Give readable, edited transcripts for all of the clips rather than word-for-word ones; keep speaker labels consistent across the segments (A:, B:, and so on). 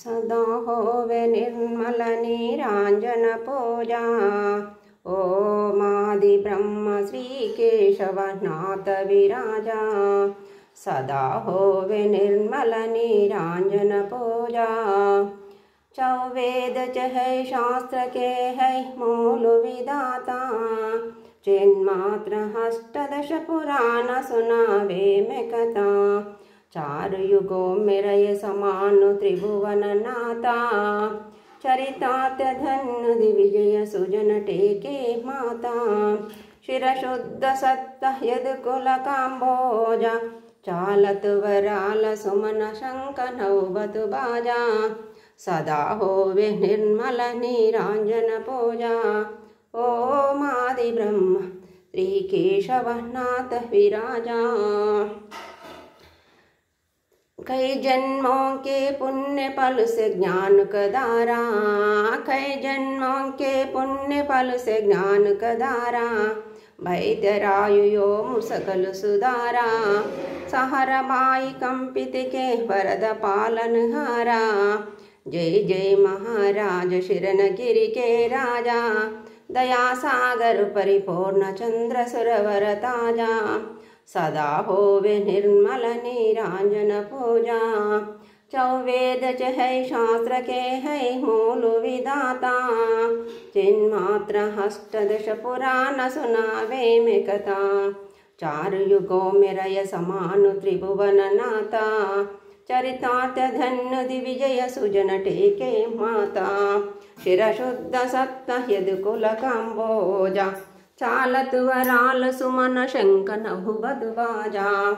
A: सदा होवे निर्मल नीरांजन पूजा। ओम आदि ब्रह्म श्री केशवनाथ विराजा। सदा होवे निर्मल नीरांजन पूजा। चौवेद चह शास्त्र के है मूल विदाता। चिन्मात्र अष्टदश पुराण सुनावे में कथा। चार युगों में रहे समान त्रिभुवन नाता। चरितार्थ धन्य दिविजय सुजन टेके माता। शिर शुद्ध सत्त यद कुल काम्बोजा। चालत वराल सुमन शंख नौबत बाजा। सदा होवे निर्मल नीरांजन पूजा। ओम आदि ब्रह्म श्री केशवनाथ विराजा। कई जन्मों के पुण्य फल से ज्ञान का धारा। कई जन्मों के पुण्य फल से ज्ञान का धारा। वैद्यरायुयो मुसकल सुधारा। सहर माई कंपित के वरद पालनहारा। जय जय महाराज शिरनगिरि के राजा। दया सागर परिपूर्ण चंद्र सुरवर ताजा। सदा होवे निर्मल नीरांजन पूजा। चौवेद चह शास्त्र के है मूल विदाता। चिन्मात्र अष्टदश पुराण सुनावे में कथा। चार युगों में रय समान त्रिभुवन नाता। चरितार्थ धन्य दिविजय सुजन टेके माता। शिर शुद्ध सत्त यद कुल काम्बोजा। चालत वराल सुमन शंख नभुबत बाजा।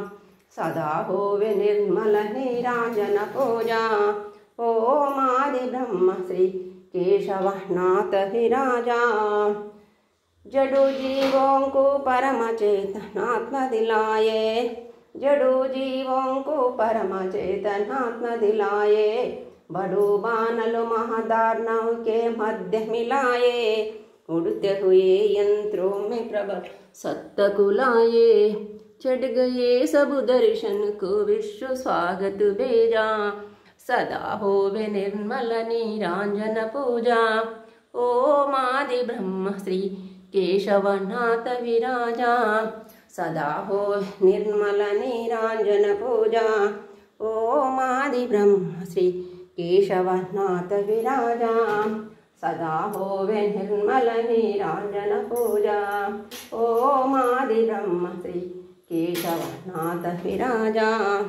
A: सदा होवे निर्मल नीरांजन पूजा। ओम आदि ब्रह्म श्री केशवनाथ विराजा। जडू जीवों को परम चेतनात्म दिलाए। जडू जीवों को परम चेतनात्म दिलाए। बड़ू बानल महादानव के मध्य मिलाए। उड़ते हुए यंत्रों में प्रबल सत्य कुलाए। चढ़ गए सब दर्शन को विश्व स्वागत भेजा। सदा होवे निर्मल नीरांजन पूजा। ओम आदि ब्रह्म श्री केशवनाथ विराजा। सदा हो निर्मल नीरांजन पूजा। ओम आदि ब्रह्म श्री केशवनाथ विराजा। सदा होवे निर्मल नीरांजन पूजा। ओम आदि ब्रह्म श्री केशवनाथ विराजा।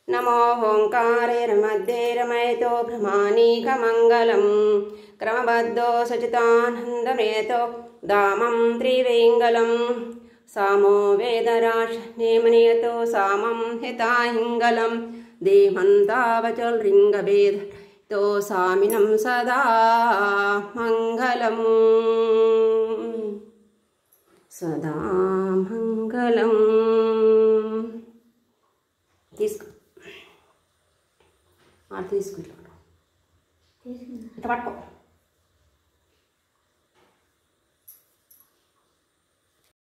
A: नमो ओंकारेर्मध्ये रमयतो भ्रमानीकमङ्गलम्। क्रमबद्धो सचितानन्दमयतो दामं त्रिवेङ्गलम्। सामो वेदराश नेमनियतो सामं हिताहिङ्गलम्। देहन्तावचल रिङ्गभेद तो सामिनं सदा मंगलम्। सदा मंगलम्। తీసుకుంటాను.